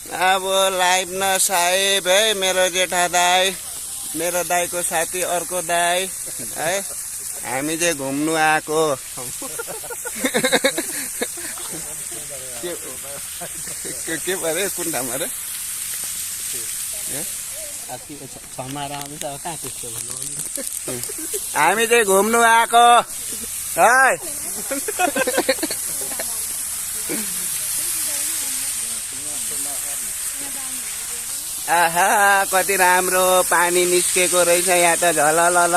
अब लाइभ न साहेब है मेरो जेठा दाई मेरो दाईको साथी अर्को दाई है हामी चाहिँ घुम्नु आएको के परे कुन ठाउँमा रे हामी चाहिँ घुम्नु आएको है आहा कति राम्रो पानी निस्केको रहेछ यहाँ त झललल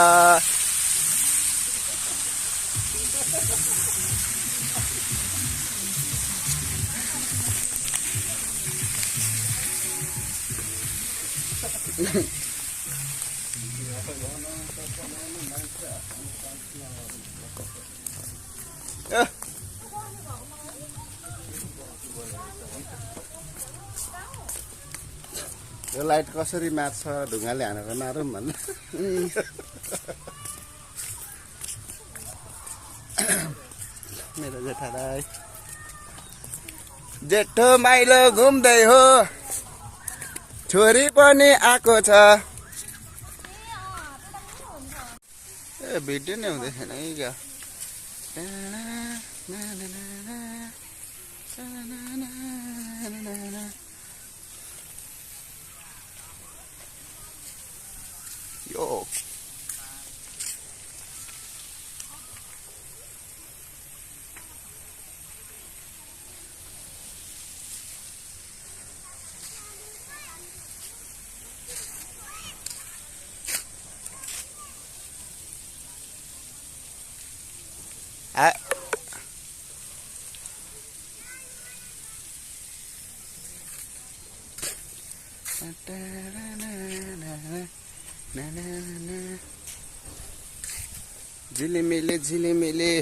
यो लाइट कसरी मार्छ ढुङ्गाले हानेर मारौँ भन्नु मेरो जेठा दाइ जेठो माइलो घुम्दै हो छोरी पनि आएको छ ए भिडियो नै हुँदै छैन है क्या यो झिलिमिली झिलिमिली